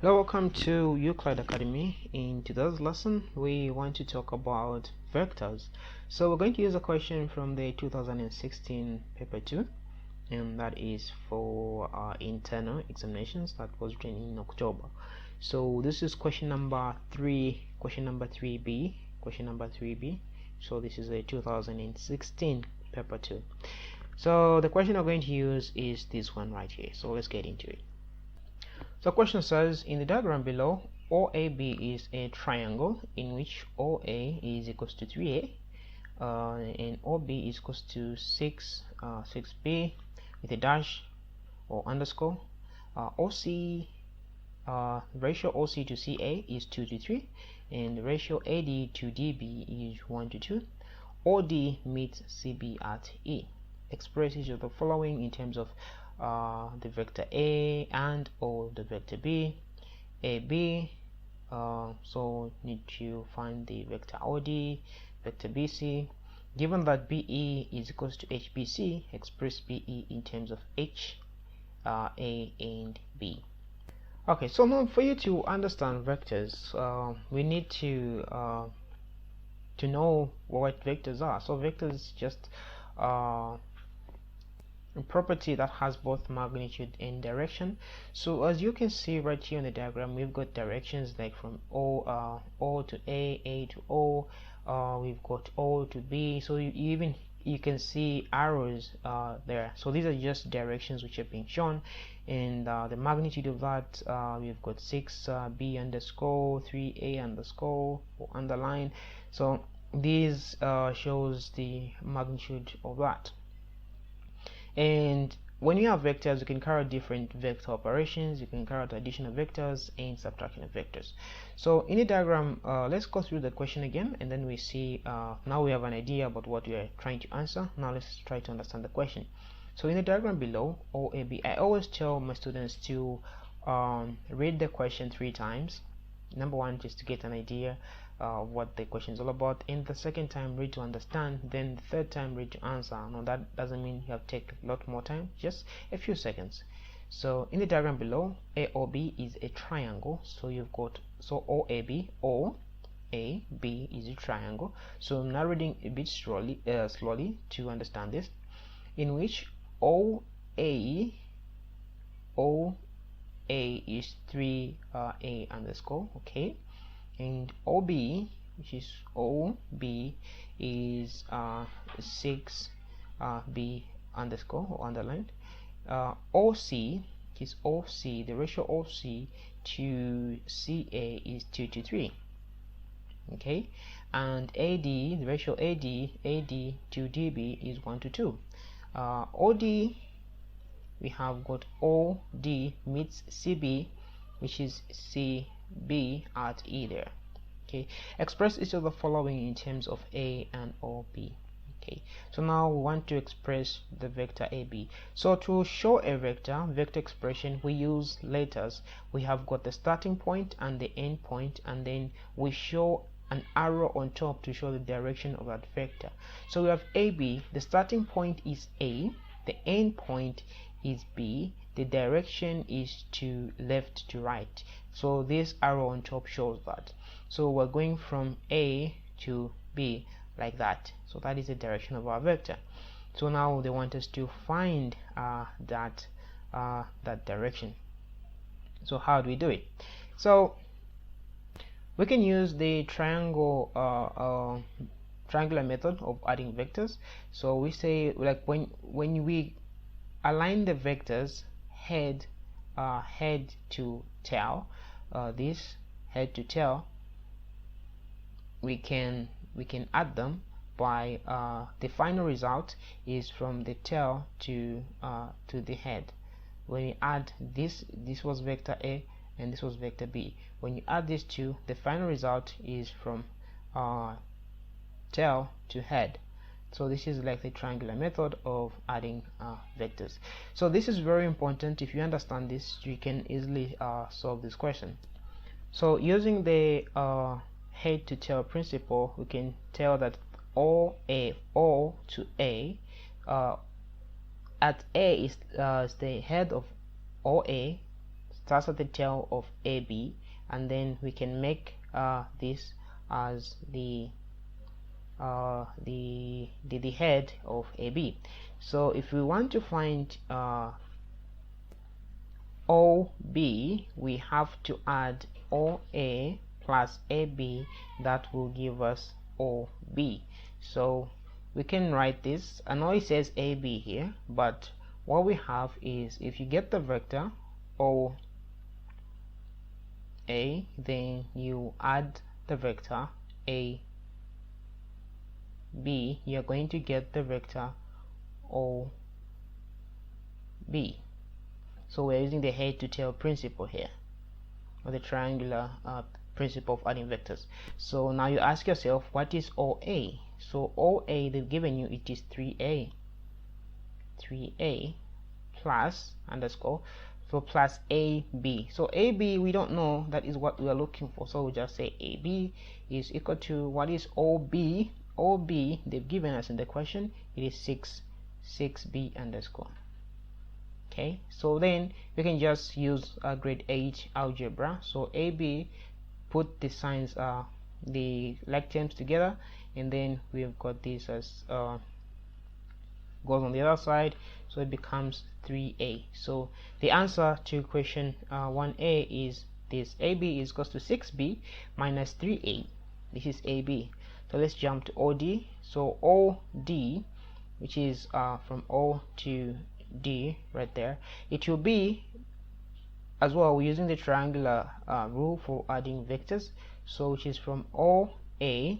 Hello, welcome to Euclide Academy. In today's lesson, we want to talk about vectors. So we're going to use a question from the 2016 paper 2, and that is for internal examinations that was written in October. So this is question number 3, question number 3b. So this is a 2016 paper 2. So the question we're going to use is this one right here. So let's get into it. So the question says, in the diagram below, OAB is a triangle in which OA is equals to 3A and OB is equals to 6B with a dash or underscore. OC ratio OC to CA is 2 to 3, and the ratio AD to DB is 1 to 2. OD meets CB at E. Express each of the following in terms of the vector A and or the vector B. AB, so need to find the vector OD, vector BC. Given that BE is equals to HBC, express BE in terms of H, A and B. Okay, so now for you to understand vectors, we need to know what vectors are. So vectors is just a property that has both magnitude and direction. So as you can see right here on the diagram, we've got directions like from O to A to O. We've got O to B. So you can see arrows there. So these are just directions which are being shown, and the magnitude of that, we've got 6B underscore 3A underscore or underline. So this shows the magnitude of that. And when you have vectors, you can carry out different vector operations. You can carry out addition of vectors and subtraction of vectors. So in the diagram, let's go through the question again, and then we see now we have an idea about what we are trying to answer. Now let's try to understand the question. So in the diagram below, OAB, I always tell my students to read the question 3 times. Number 1, just to get an idea what the question is all about, and the second time read to understand, then the third time read to answer. Now that doesn't mean you have to take a lot more time, just a few seconds. So in the diagram below, AOB is a triangle, so you've got OAB, OAB is a triangle. So I'm now reading a bit slowly to understand this, in which OA is 3A underscore, okay, and OB, which is OB, is 6B underscore or underlined. OC, which is OC, the ratio OC to CA is 2 to 3, okay, and AD, the ratio AD to DB is 1 to 2. OD, we have got OD meets CB, which is CB at E there. Okay, express each of the following in terms of A and OB. Okay, so now we want to express the vector AB. So to show a vector expression, we use letters. We have got the starting point and the end point, and then we show an arrow on top to show the direction of that vector. So we have AB, the starting point is A, the end point is B, the direction is to left to right. So this arrow on top shows that. So we're going from A to B like that. So that is the direction of our vector. So now they want us to find that direction. So how do we do it? So we can use the triangular method of adding vectors. So we say, like, when we align the vectors head to tail, this head to tail, we can add them by the final result is from the tail to the head. When you add this was vector A and this was vector B. When you add these two, the final result is from tail to head. So this is like the triangular method of adding vectors. So this is very important. If you understand this, you can easily solve this question. So using the head to tail principle, we can tell that O to A, at A is the head of OA, starts at the tail of AB, and then we can make this as the head of AB. So if we want to find OB, we have to add OA plus AB. That will give us OB. So we can write this. I know it says AB here, but what we have is, if you get the vector OA, then you add the vector AB, you're going to get the vector OB. So we're using the head to tail principle here, or the triangular principle of adding vectors. So now you ask yourself, what is OA? So OA, they've given you, it is 3A plus underscore, so plus AB. So AB, we don't know, that is what we are looking for, so we just say AB is equal to, what is OB? OB, they've given us in the question, it is 6B underscore. Okay, so then we can just use grade 8 algebra. So AB, put the signs, the like terms together, and then we've got this as goes on the other side, so it becomes 3A. So the answer to question 1A is this: AB is equals to 6B minus 3A. This is AB. So let's jump to OD. So OD, which is from O to D right there, it will be, as well, we're using the triangular rule for adding vectors, so which is from OA,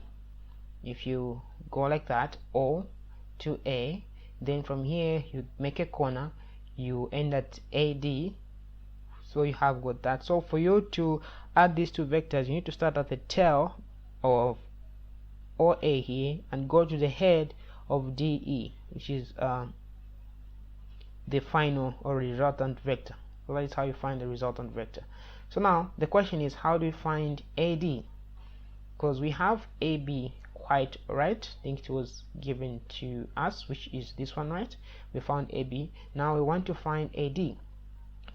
if you go like that, O to A, then from here you make a corner, you end at AD, so you have got that. So for you to add these two vectors, you need to start at the tail of OA here and go to the head of DE, which is the final or resultant vector. So that is how you find the resultant vector. So now the question is, how do you find AD? Because we have AB quite right, I think it was given to us, which is this one, right? We found AB. Now we want to find AD,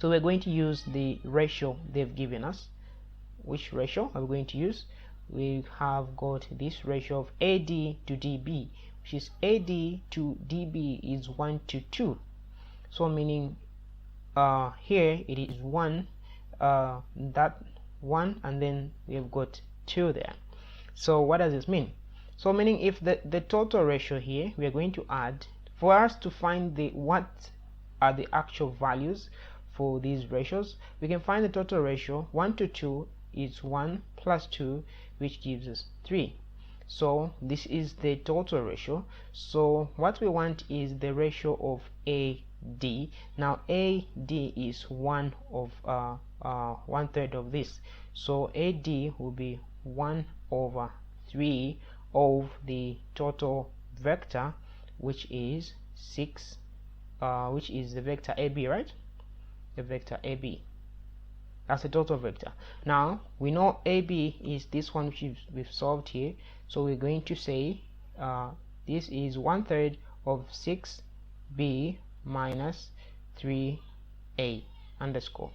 so we're going to use the ratio they've given us. Which ratio are we going to use? We have got this ratio of AD to DB, which is AD to DB is 1 to 2. So meaning here it is 1, that 1, and then we've got 2 there. So what does this mean? So meaning, if the total ratio here, we are going to add, for us to find the what are the actual values for these ratios, we can find the total ratio. 1 to 2 is 1 plus 2, which gives us 3. So this is the total ratio. So what we want is the ratio of AD. Now AD is 1 of 1/3 of this, so AD will be 1 over 3 of the total vector, which is 6, which is the vector AB, right? The vector AB, that's the total vector. Now we know AB is this one which we've solved here, so we're going to say this is 1/3 of 6B minus 3A underscore.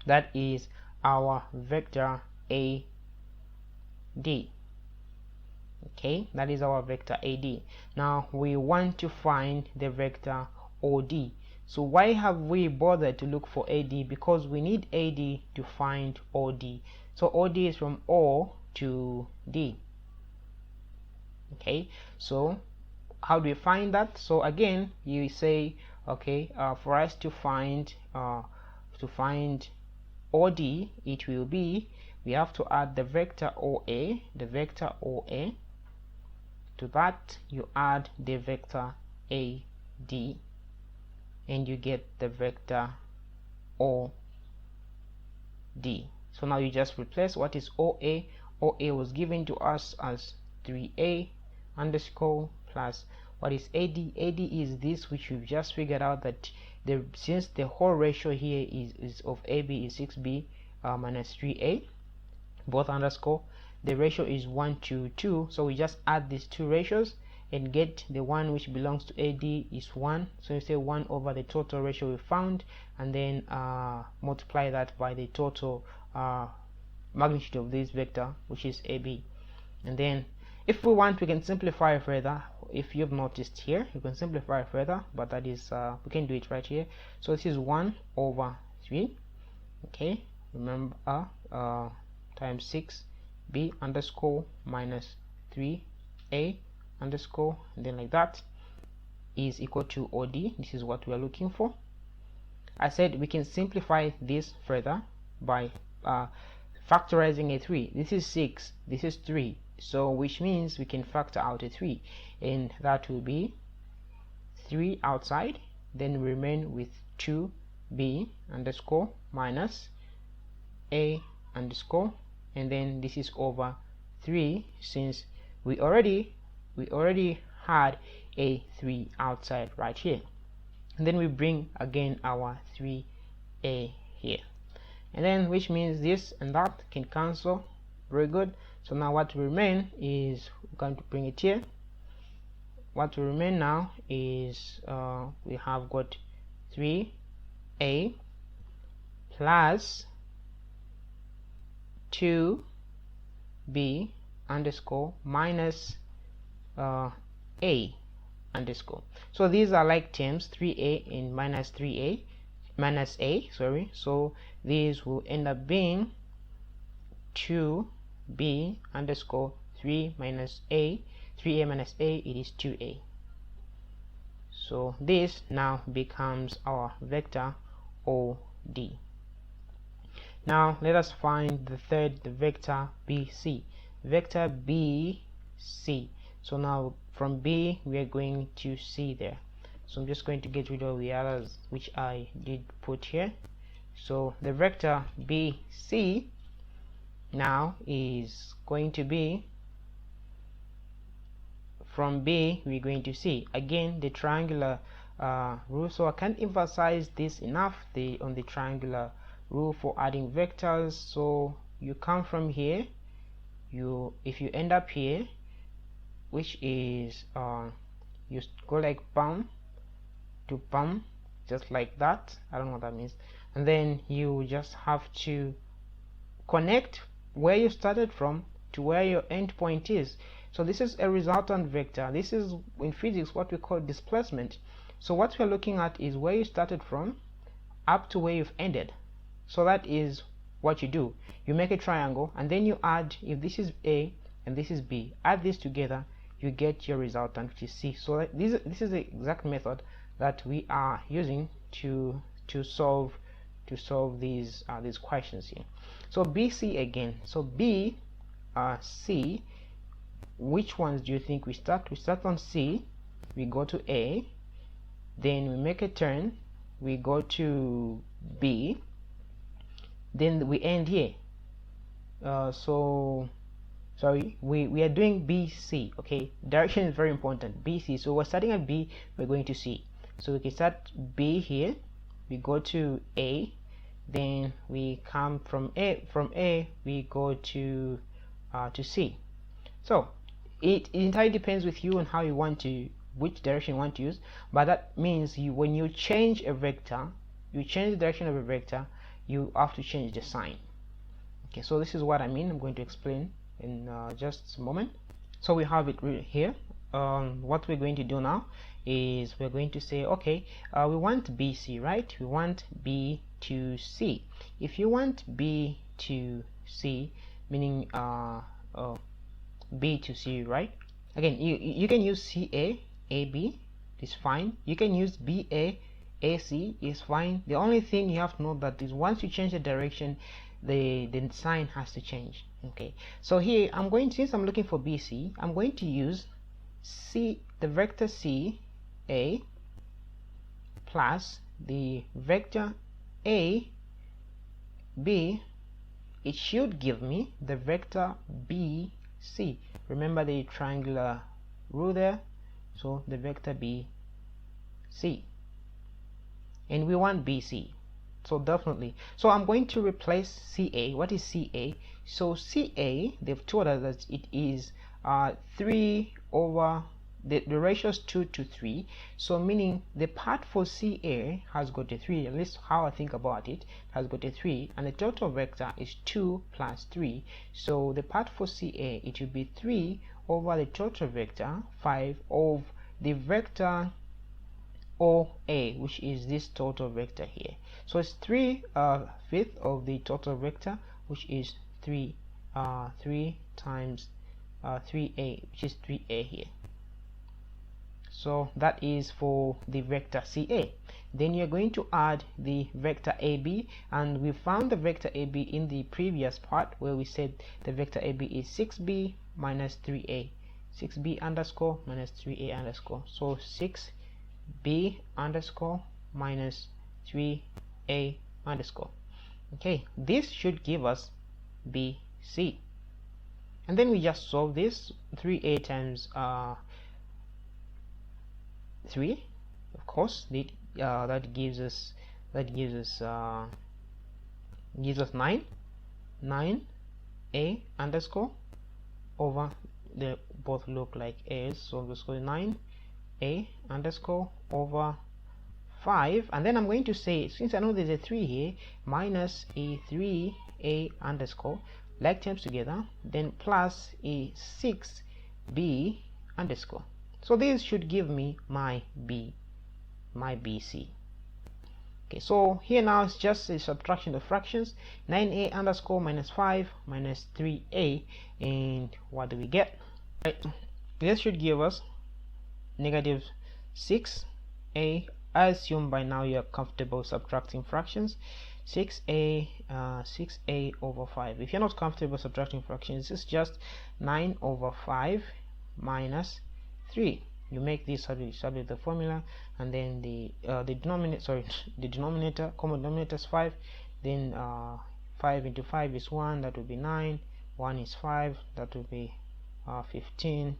That is our vector AD. Okay, that is our vector AD. Now we want to find the vector OD. So why have we bothered to look for AD? Because we need AD to find OD. So OD is from O to D. Okay, so how do we find that? So again, you say, okay, for us to find OD, it will be, we have to add the vector OA, to that you add the vector AD, and you get the vector OD. So now you just replace what is OA. OA was given to us as 3A underscore plus what is AD. AD is this which we've just figured out, that since the whole ratio here is of AB is 6B minus 3A, both underscore, the ratio is 1 to 2, so we just add these two ratios and get the one which belongs to AD is 1. So you say 1 over the total ratio we found, and then multiply that by the total magnitude of this vector, which is AB. And then if we want, we can simplify further. If you've noticed here, you can simplify further, but that is we can do it right here. So this is 1 over 3, okay, remember, times 6 b underscore minus 3a underscore, and then like that is equal to OD. This is what we are looking for. I said we can simplify this further by factorizing a 3. This is 6, this is 3, so which means we can factor out a 3, and that will be 3 outside, then we remain with 2b underscore minus a underscore, and then this is over 3, since we already had a 3 outside right here, and then we bring again our 3a here, and then which means this and that can cancel. Very good. So now what will remain is, we're going to bring it here. What will remain now is we have got 3a plus 2b underscore minus a underscore. So these are like terms, 3a and minus 3a minus a, sorry, so these will end up being 2b underscore 3 minus a, 3a minus a, it is 2a. So this now becomes our vector OD. Now let us find the third, the vector BC. Vector BC. So now from B we are going to C there. So I'm just going to get rid of the others which I did put here. So the vector BC now is going to be, from B we're going to C. Again, the triangular rule. So I can't emphasize this enough, on the triangular rule for adding vectors. So you come from here, if you end up here, which is you go like palm to palm, just like that. I don't know what that means, and then you just have to connect where you started from to where your end point is. So this is a resultant vector. This is in physics what we call displacement. So what we're looking at is where you started from up to where you've ended. So that is what you do. You make a triangle, and then you add, if this is A and this is B, add this together, you get your resultant, which is C. So this is the exact method that we are using to solve these questions here. So BC again. So B, C. Which ones do you think we start? We start on C, we go to A, then we make a turn, we go to B, then we end here. So sorry, we are doing BC. Okay, direction is very important. BC. So we're starting at B, we're going to C. So we can start B here, we go to A, then we come from A we go to C. So it entirely depends with you on how you want to, which direction you want to use, but that means when you change a vector, you change the direction of a vector, you have to change the sign. Okay, so this is what I mean. I'm going to explain in just a moment. So we have it here. What we're going to do now is we're going to say, okay, we want BC, right? We want B to C. If you want B to C, meaning B to C, right? Again, you can use CA, AB, is fine. You can use BA, AC, is fine. The only thing you have to know that is once you change the direction, the sign has to change. Okay, so here I'm going to, since I'm looking for BC, I'm going to use C, the vector CA plus the vector AB. It should give me the vector BC. Remember the triangular rule there. So the vector BC, and we want BC. So definitely, so I'm going to replace CA. What is CA? So CA, they've told us that it is 3 over the ratio is 2 to 3, so meaning the part for CA has got a 3, at least how I think about it, has got a 3, and the total vector is 2 plus 3, so the part for CA, it will be 3 over the total vector 5 of the vector OA, which is this total vector here. So it's 3/5 of the total vector, which is 3 times 3A, which is 3A here. So that is for the vector CA. Then you're going to add the vector AB, and we found the vector AB in the previous part where we said the vector AB is 6B minus 3A, 6B underscore minus 3A underscore. So 6B underscore minus 3A underscore. Okay, this should give us BC, and then we just solve this. 3A times 3, of course, that gives us 9 A underscore over, they both look like A's, so let's go 9 A underscore over 5, and then I'm going to say, since I know there's a 3 here, minus a 3A underscore, like terms together, then plus a 6B underscore. So this should give me my BC. Okay, so here now it's just a subtraction of fractions. 9A underscore minus 5 minus 3A, and what do we get? Right, this should give us negative 6A. I assume by now you're comfortable subtracting fractions. 6A over 5. If you're not comfortable subtracting fractions, it's just 9 over 5 minus 3. You make this substitute the formula, and then the denominator, common denominator is 5. Then 5 into 5 is 1, that will be 9. 1 is 5, that will be 15.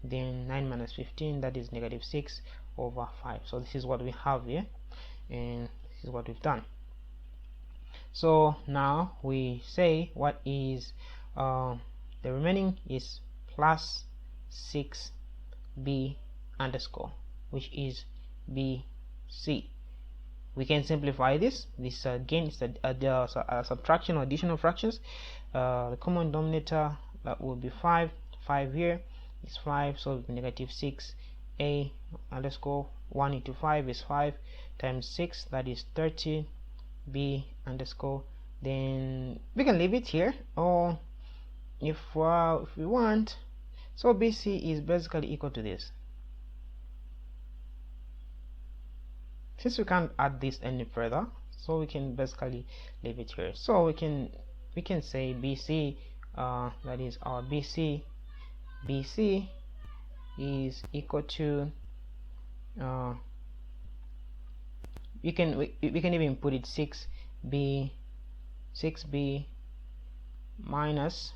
Then 9 minus 15, that is negative 6 over 5. So this is what we have here, and this is what we've done. So now we say what is the remaining is plus 6B underscore, which is BC. We can simplify this. This again is a subtraction or addition of fractions. The common denominator, that will be 5. 5 here is 5, so negative 6A underscore 1 into 5 is 5 times 6, that is 30 B underscore. Then we can leave it here, or if we want, so BC is basically equal to this. Since we can't add this any further, so we can basically leave it here. So we can say BC, that is our BC is equal to we can even put it 6B minus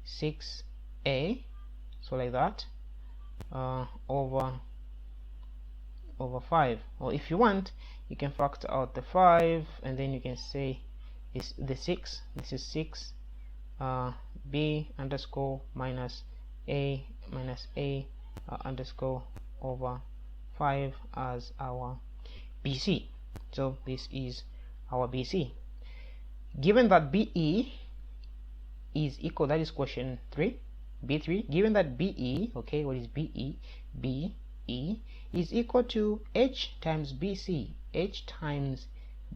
6A, so like that, over 5. Or if you want, you can factor out the 5, and then you can say is the 6. This is 6 B underscore minus A underscore over 5 as our BC. So this is our BC. Given that BE is equal, that is question 3, B3. Given that BE, okay, what is BE? BE is equal to H times BC. H times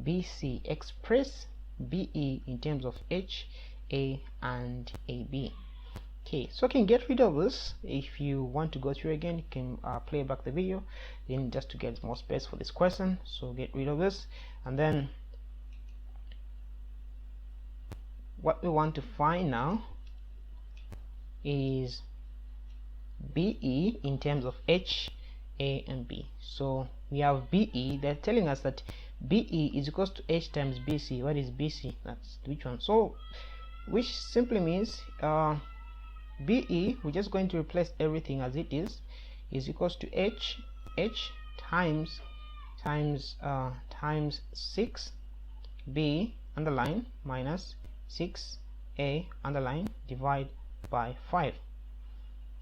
BC. Express BE in terms of H, A, and AB. Okay, so I can get rid of this. If you want to go through again, you can play back the video, then just to get more space for this question. So get rid of this, and then what we want to find now is BE in terms of H, A, and B. So we have BE. They're telling us that BE is equals to H times BC. What is BC? That's which one? So which simply means BE, we're just going to replace everything as it is equals to H times 6 B underline minus 6 A underline divide by 5.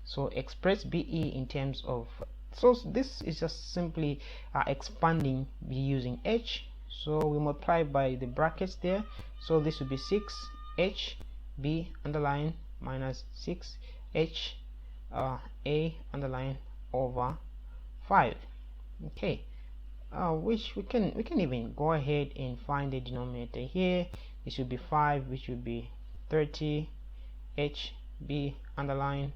So express BE in terms of, so this is just simply expanding B using H. So we multiply by the brackets there, so this would be 6H B underline minus 6H A underline over 5. Okay, which we can even go ahead and find the denominator here. This would be 5, which would be 30 H B underline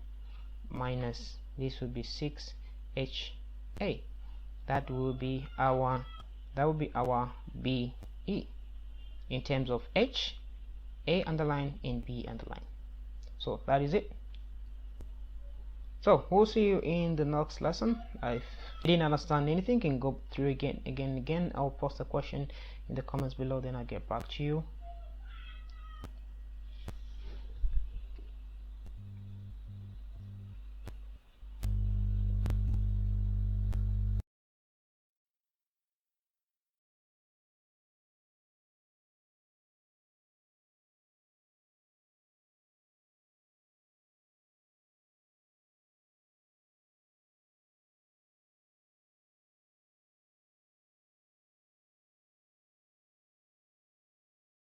minus this would be 6H A. That will be our BE in terms of H, A underline, and B underline. So that is it. So we'll see you in the next lesson. If you didn't understand anything, you can go through again. I'll post a question in the comments below, then I'll get back to you.